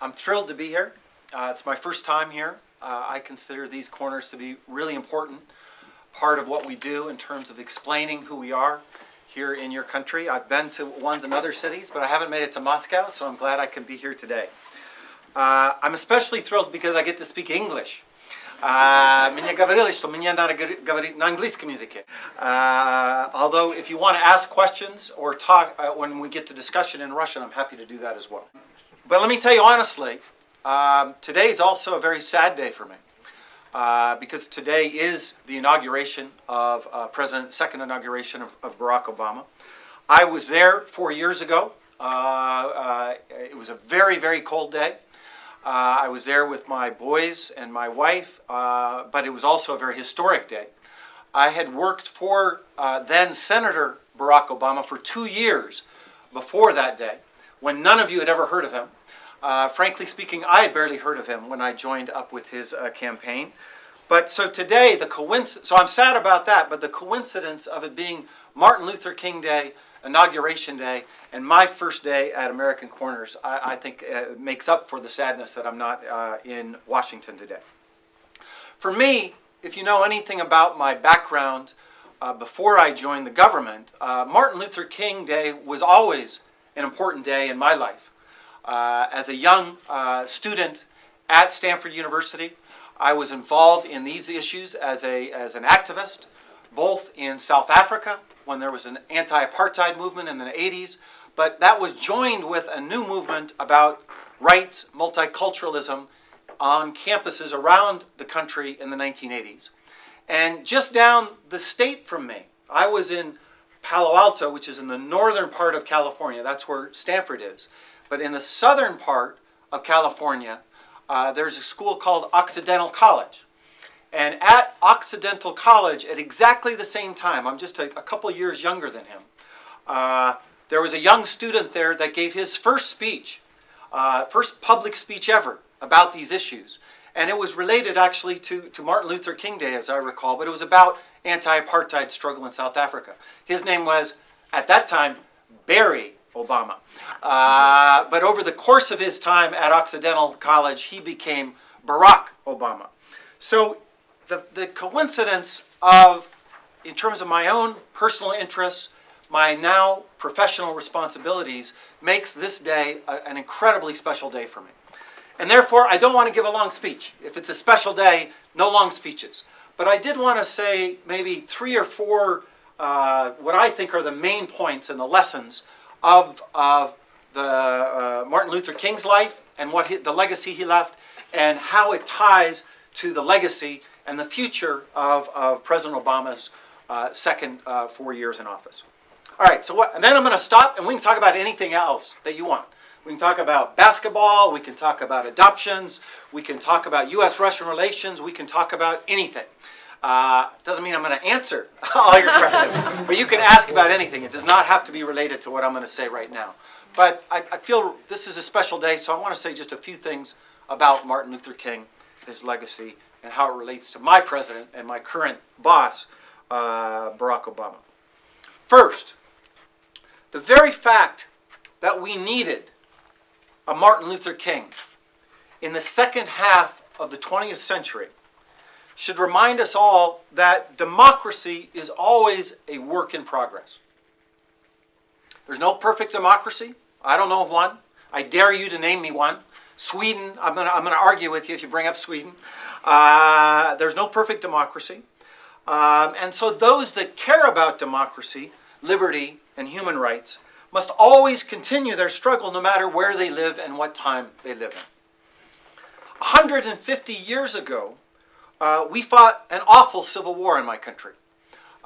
I'm thrilled to be here. It's my first time here. I consider these corners to be really important part of what we do in terms of explaining who we are here in your country. I've been to ones in other cities, but I haven't made it to Moscow, so I'm glad I can be here today. I'm especially thrilled because I get to speak English. Мне говорили, что мне надо говорить на английском языке. Although if you want to ask questions or talk when we get to discussion in Russian, I'm happy to do that as well. But let me tell you honestly, today is also a very sad day for me. Because today is the inauguration of second inauguration of Barack Obama. I was there 4 years ago. It was a very, very cold day. I was there with my boys and my wife, but it was also a very historic day. I had worked for then Senator Barack Obama for 2 years before that day, when none of you had ever heard of him. Frankly speaking, I had barely heard of him when I joined up with his campaign. But so today, so I'm sad about that, but the coincidence of it being Martin Luther King Day, Inauguration Day, and my first day at American Corners, I think makes up for the sadness that I'm not in Washington today. For me, if you know anything about my background before I joined the government, Martin Luther King Day was always an important day in my life. As a young student at Stanford University, I was involved in these issues as an activist, both in South Africa, when there was an anti-apartheid movement in the 80s, but that was joined with a new movement about rights, multiculturalism on campuses around the country in the 1980s. And just down the state from me, I was in Palo Alto, which is in the northern part of California. That's where Stanford is. But in the southern part of California, there's a school called Occidental College. And at Occidental College, at exactly the same time, I'm just a couple years younger than him, there was a young student there that gave his first speech, first public speech ever about these issues. And it was related actually to Martin Luther King Day, as I recall, but it was about anti-apartheid struggle in South Africa. His name was, at that time, Barry Obama. But over the course of his time at Occidental College, he became Barack Obama. So the coincidence of, in terms of my own personal interests, my now professional responsibilities, makes this day an incredibly special day for me. And therefore, I don't want to give a long speech. If it's a special day, no long speeches. But I did want to say maybe 3 or 4 what I think are the main points and the lessons of the Martin Luther King's life and the legacy he left, and how it ties to the legacy and the future of President Obama's second 4 years in office. All right, and then I'm going to stop, and we can talk about anything else that you want. We can talk about basketball, we can talk about adoptions, we can talk about U.S.-Russian relations, we can talk about anything. Doesn't mean I'm going to answer all your questions, but you can ask about anything. It does not have to be related to what I'm going to say right now. But I feel this is a special day, so I want to say just a few things about Martin Luther King, his legacy, and how it relates to my president and my current boss, Barack Obama. First, the very fact that we needed a Martin Luther King in the second half of the 20th century should remind us all that democracy is always a work in progress. There's no perfect democracy. I don't know of one. I dare you to name me one. Sweden, I'm going to argue with you if you bring up Sweden. There's no perfect democracy. And so those that care about democracy, liberty, and human rights must always continue their struggle no matter where they live and what time they live in. 150 years ago, we fought an awful civil war in my country.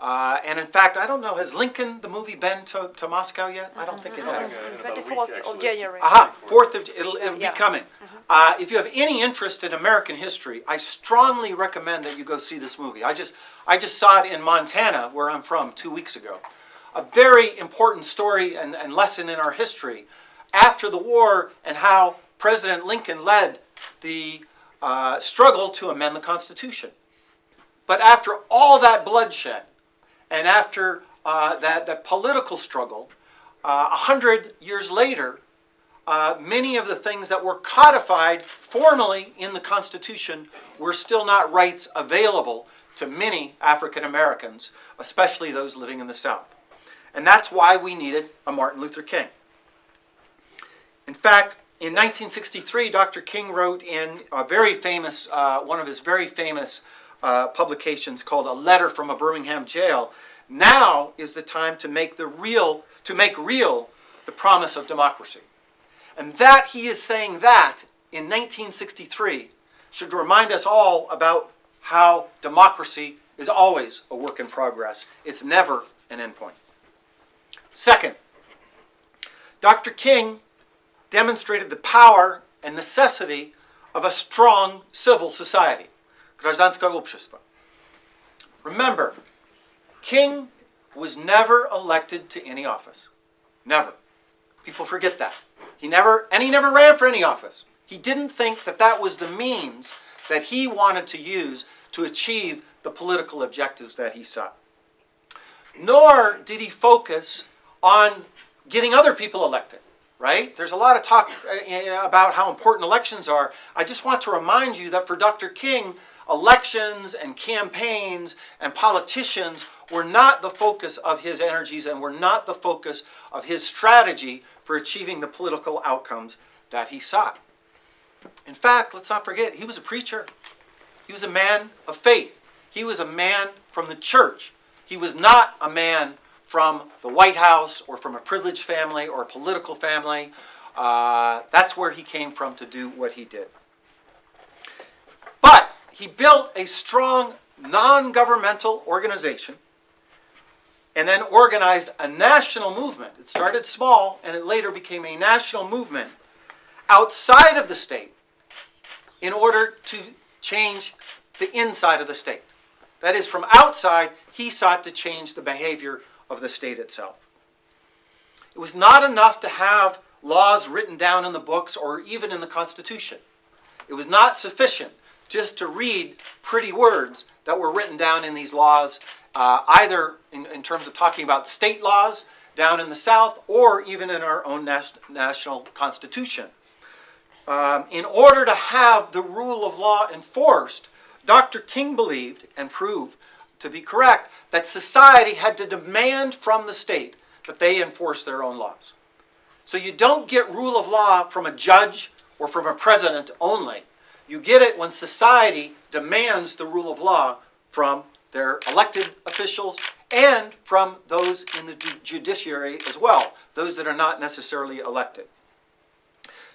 And in fact, I don't know, has Lincoln, the movie, been to Moscow yet? I don't think it has. 24th of January. Aha, 4th of, it'll be coming. If you have any interest in American history, I strongly recommend that you go see this movie. I just saw it in Montana, where I'm from, 2 weeks ago. A very important story and lesson in our history after the war, and how President Lincoln led the struggle to amend the Constitution. But after all that bloodshed, and after that political struggle, 100 years later, many of the things that were codified formally in the Constitution were still not rights available to many African Americans, especially those living in the South. And that's why we needed a Martin Luther King. In fact, in 1963, Dr. King wrote in a very famous, one of his very famous publications called A Letter from a Birmingham Jail, now is the time to make real the promise of democracy. And that he is saying that in 1963 should remind us all about how democracy is always a work in progress. It's never an endpoint. Second, Dr. King demonstrated the power and necessity of a strong civil society, гражданское общество. Remember, King was never elected to any office. Never. People forget that. He never ran for any office. He didn't think that that was the means that he wanted to use to achieve the political objectives that he sought. Nor did he focus on getting other people elected, right? There's a lot of talk about how important elections are. I just want to remind you that for Dr. King, elections and campaigns and politicians were not the focus of his energies and were not the focus of his strategy for achieving the political outcomes that he sought. In fact, let's not forget, he was a preacher. He was a man of faith. He was a man from the church. He was not a man from the White House or from a privileged family or a political family. That's where he came from to do what he did. But he built a strong non-governmental organization and then organized a national movement. It started small and it later became a national movement outside of the state in order to change the inside of the state. That is, from outside, he sought to change the behavior of the state itself. It was not enough to have laws written down in the books or even in the Constitution. It was not sufficient just to read pretty words that were written down in these laws, either in terms of talking about state laws down in the South or even in our own national Constitution. In order to have the rule of law enforced, Dr. King believed, and proved to be correct, that society had to demand from the state that they enforce their own laws. So you don't get rule of law from a judge or from a president only. You get it when society demands the rule of law from their elected officials and from those in the judiciary as well, those that are not necessarily elected.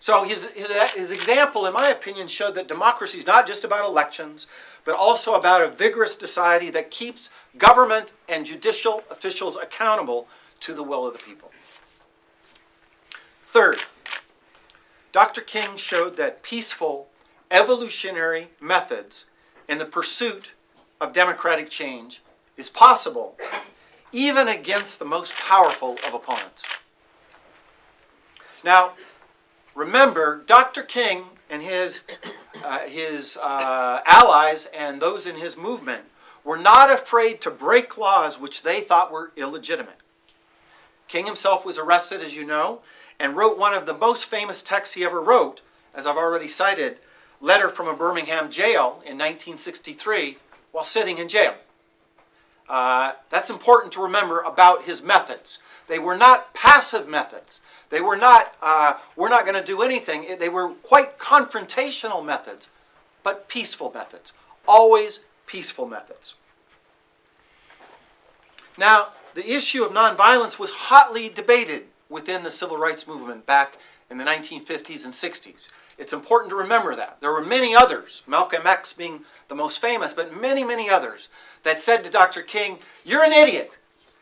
So his example, in my opinion, showed that democracy is not just about elections, but also about a vigorous society that keeps government and judicial officials accountable to the will of the people. Third, Dr. King showed that peaceful, evolutionary methods in the pursuit of democratic change is possible, even against the most powerful of opponents. Now, remember, Dr. King and his allies and those in his movement were not afraid to break laws which they thought were illegitimate. King himself was arrested, as you know, and wrote one of the most famous texts he ever wrote, as I've already cited, Letter from a Birmingham Jail in 1963, while sitting in jail. That's important to remember about his methods. They were not passive methods. They were not, we're not going to do anything. They were quite confrontational methods, but peaceful methods. Always peaceful methods. Now, the issue of nonviolence was hotly debated within the civil rights movement back in the 1950s and 60s. It's important to remember that. There were many others, Malcolm X being the most famous, but many, many others that said to Dr. King, "You're an idiot.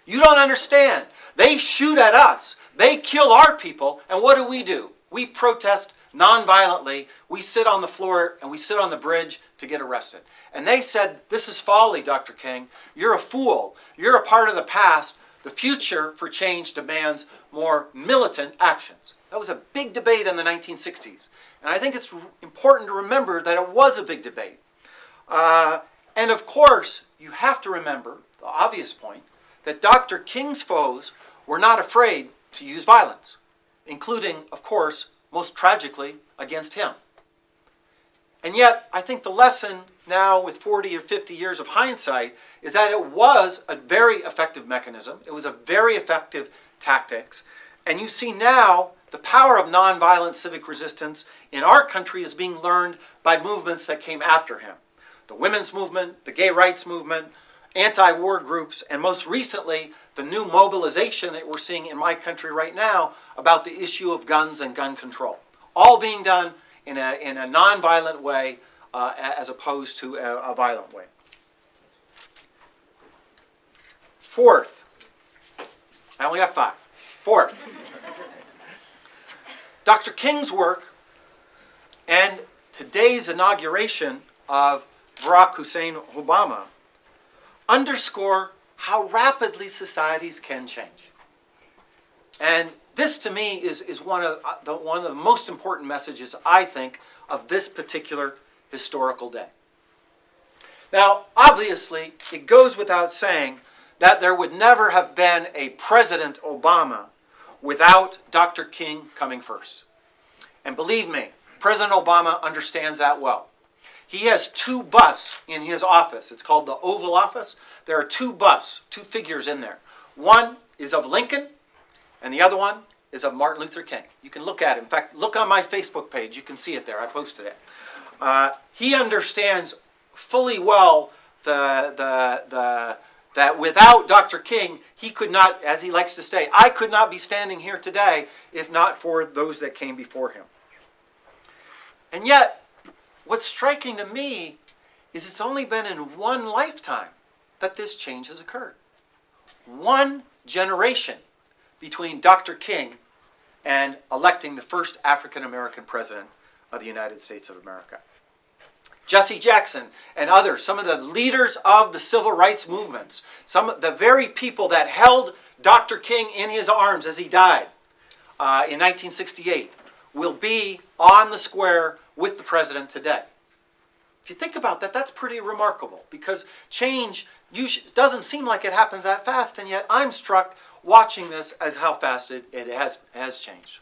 You don't understand. They shoot at us. They kill our people, and what do? We protest nonviolently. We sit on the floor and we sit on the bridge to get arrested." And they said, "This is folly, Dr. King. You're a fool. You're a part of the past. The future for change demands more militant actions." That was a big debate in the 1960s. And I think it's important to remember that it was a big debate. And of course, you have to remember, the obvious point, that Dr. King's foes were not afraid to use violence, including, of course, most tragically, against him. And yet, I think the lesson now with 40 or 50 years of hindsight is that it was a very effective mechanism. It was a very effective tactics. And you see now the power of nonviolent civic resistance in our country is being learned by movements that came after him. The women's movement, the gay rights movement, anti-war groups, and most recently, the new mobilization that we're seeing in my country right now about the issue of guns and gun control. All being done in a non-violent way as opposed to a violent way. Fourth, I only have 5. Fourth, Dr. King's work and today's inauguration of Barack Hussein Obama underscore how rapidly societies can change. And this, to me, is one of the most important messages, I think, of this particular historical day. Now, obviously, it goes without saying that there would never have been a President Obama without Dr. King coming first. And believe me, President Obama understands that well. He has 2 busts in his office. It's called the Oval Office. There are 2 busts, 2 figures in there. One is of Lincoln, and the other one is of Martin Luther King. You can look at it. In fact, look on my Facebook page. You can see it there. I posted it. He understands fully well that without Dr. King, he could not, as he likes to say, I could not be standing here today if not for those that came before him. And yet, what's striking to me is it's only been in one lifetime that this change has occurred. One generation between Dr. King and electing the first African-American president of the United States of America. Jesse Jackson and others, some of the leaders of the civil rights movements, some of the very people that held Dr. King in his arms as he died in 1968, will be on the square with the president today. If you think about that, that's pretty remarkable, because change doesn't seem like it happens that fast, and yet I'm struck watching this as how fast it has changed.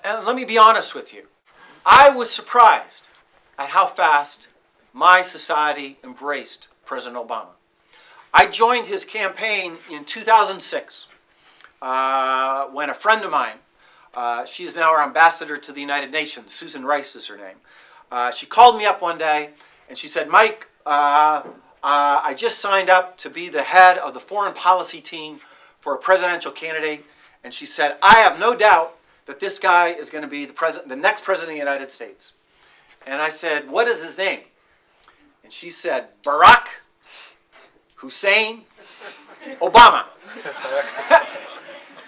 And let me be honest with you. I was surprised at how fast my society embraced President Obama. I joined his campaign in 2006 when a friend of mine, she is now our ambassador to the United Nations, Susan Rice is her name. She called me up one day and she said, Mike, I just signed up to be the head of the foreign policy team for a presidential candidate. And she said, I have no doubt that this guy is going to be the next president of the United States. And I said, what is his name? And she said, Barack Hussein Obama.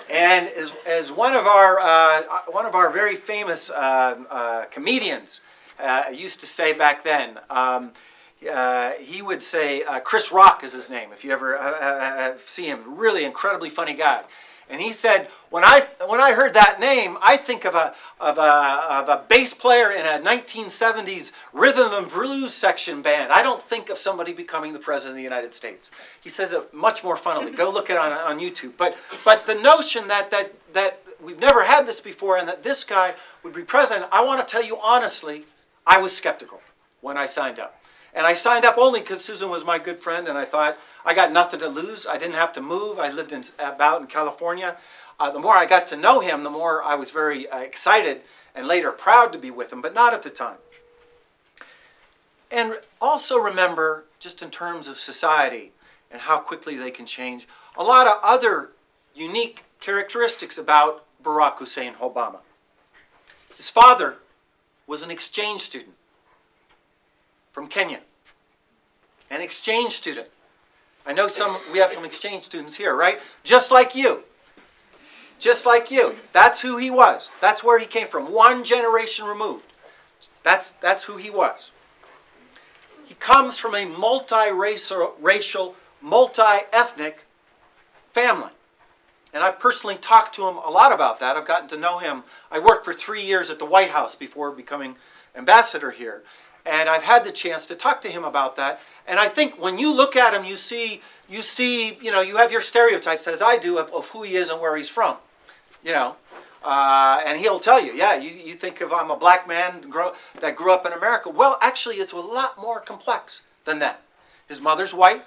And as one of our very famous comedians used to say back then, he would say, Chris Rock is his name, if you ever see him. Really incredibly funny guy. And he said, when I heard that name, I think of a bass player in a 1970s rhythm and blues section band. I don't think of somebody becoming the president of the United States. He says it much more funnily. Go look it on YouTube. But the notion that we've never had this before and that this guy would be president, I want to tell you honestly, I was skeptical when I signed up. And I signed up only because Susan was my good friend, and I thought, I got nothing to lose. I didn't have to move. I lived about in California. The more I got to know him, the more I was very excited and later proud to be with him, but not at the time. And also remember, just in terms of society and how quickly they can change, a lot of other unique characteristics about Barack Hussein Obama. His father was an exchange student from Kenya. An exchange student. I know we have some exchange students here, right? Just like you. Just like you. That's who he was. That's where he came from. One generation removed. That's who he was. He comes from a multi-racial, multi-ethnic family. And I've personally talked to him a lot about that. I've gotten to know him. I worked for 3 years at the White House before becoming ambassador here. And I've had the chance to talk to him about that. And I think when you look at him, you see, you know, you have your stereotypes, as I do, of who he is and where he's from. You know, and he'll tell you, yeah, you think of I'm a black man that grew up in America. Well, actually, it's a lot more complex than that. His mother's white.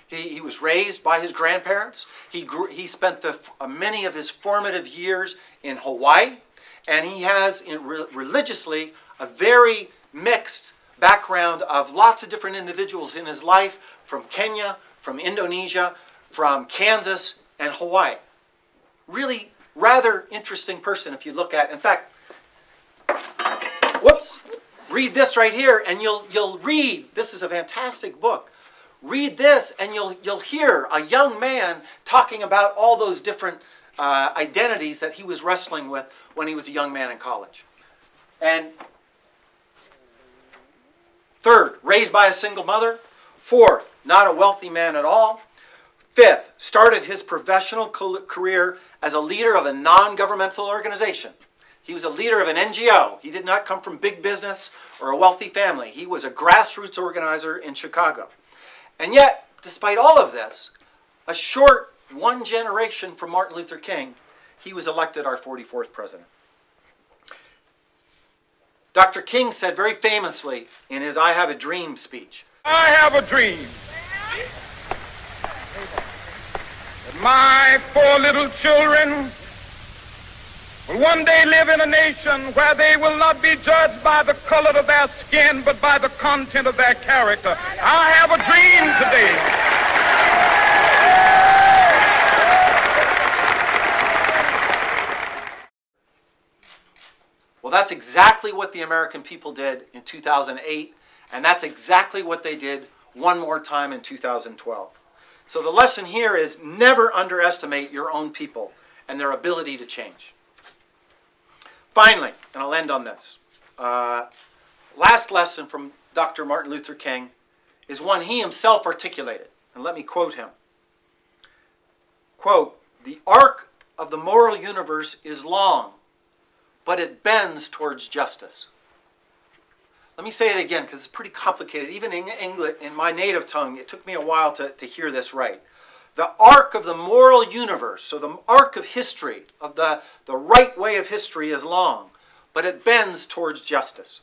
He was raised by his grandparents. He spent many of his formative years in Hawaii. And he has, religiously, a very mixed background of lots of different individuals in his life, from Kenya, from Indonesia, from Kansas, and Hawaii. Really rather interesting person if you look at. In fact, whoops, read this right here, and you'll read. This is a fantastic book. Read this, and you'll hear a young man talking about all those different identities that he was wrestling with when he was a young man in college. And third, raised by a single mother. Fourth, not a wealthy man at all. Fifth, started his professional career as a leader of a non-governmental organization. He was a leader of an NGO. He did not come from big business or a wealthy family. He was a grassroots organizer in Chicago. And yet, despite all of this, a short one generation from Martin Luther King, he was elected our 44th president. Dr. King said very famously in his I Have a Dream speech, I have a dream that my 4 little children will one day live in a nation where they will not be judged by the color of their skin, but by the content of their character. I have a dream today. Well, that's exactly what the American people did in 2008, and that's exactly what they did one more time in 2012. So the lesson here is never underestimate your own people and their ability to change. Finally, and I'll end on this, last lesson from Dr. Martin Luther King is one he himself articulated, and let me quote him. Quote, "The arc of the moral universe is long, but it bends towards justice." Let me say it again because it's pretty complicated. Even in English, in my native tongue, it took me a while to hear this right. The arc of the moral universe, so the arc of history, of the right way of history is long, but it bends towards justice.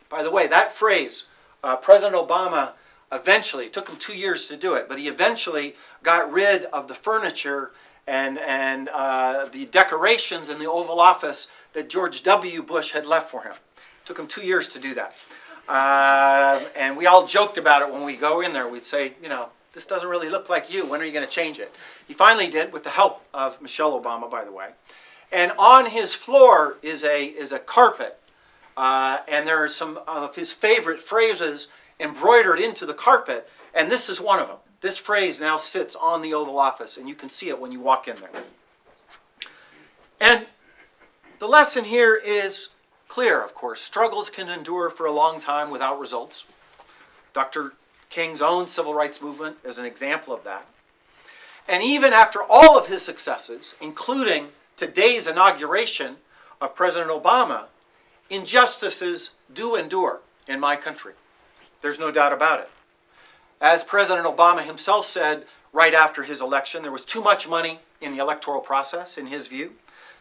By the way, that phrase, President Obama eventually, it took him 2 years to do it, but he eventually got rid of the furniture and the decorations in the Oval Office that George W. Bush had left for him. It took him 2 years to do that. And we all joked about it when we go in there. We'd say, you know, this doesn't really look like you. When are you going to change it? He finally did, with the help of Michelle Obama, by the way. And on his floor is a carpet. And there are some of his favorite phrases embroidered into the carpet. And this is one of them. This phrase now sits on the Oval Office, and you can see it when you walk in there. And the lesson here is clear, of course. Struggles can endure for a long time without results. Dr. King's own civil rights movement is an example of that. And even after all of his successes, including today's inauguration of President Obama, injustices do endure in my country. There's no doubt about it. As President Obama himself said right after his election, there was too much money in the electoral process, in his view,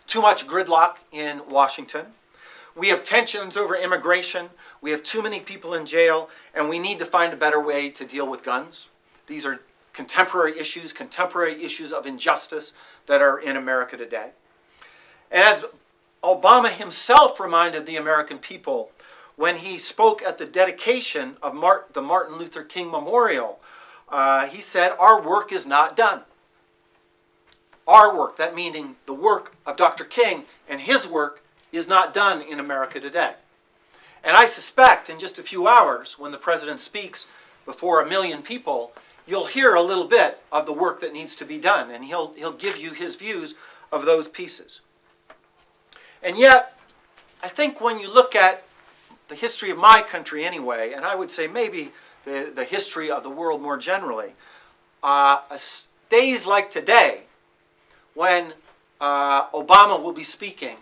too much gridlock in Washington. We have tensions over immigration, we have too many people in jail, and we need to find a better way to deal with guns. These are contemporary issues of injustice that are in America today. And as Obama himself reminded the American people when he spoke at the dedication of the Martin Luther King Memorial, he said, "Our work is not done." Our work, that meaning the work of Dr. King and his work, is not done in America today. And I suspect in just a few hours, when the President speaks before 1 million people, you'll hear a little bit of the work that needs to be done, and he'll give you his views of those pieces. And yet, I think when you look at the history of my country anyway, and I would say maybe the history of the world more generally, days like today, when Obama will be speaking,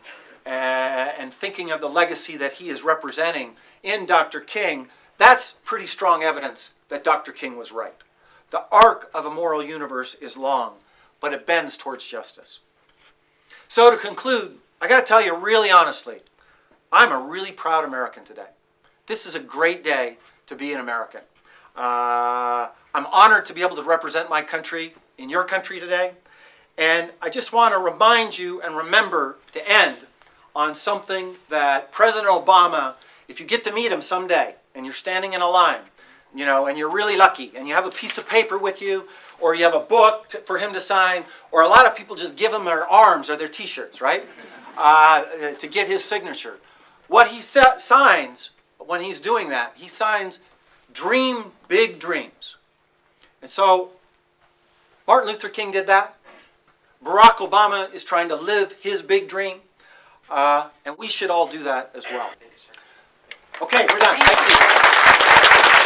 and thinking of the legacy that he is representing in Dr. King, that's pretty strong evidence that Dr. King was right. The arc of a moral universe is long, but it bends towards justice. So to conclude, I got to tell you really honestly, I'm a really proud American today. This is a great day to be an American. I'm honored to be able to represent my country in your country today. And I just want to remind you and remember to end on something that President Obama, if you get to meet him someday and you're standing in a line, you know, and you're really lucky and you have a piece of paper with you or you have a book for him to sign, or a lot of people just give him their arms or their t-shirts, right, to get his signature. What he signs when he's doing that, he signs dream big dreams. And so Martin Luther King did that. Barack Obama is trying to live his big dream. And we should all do that as well. Okay, we're done. Thank you.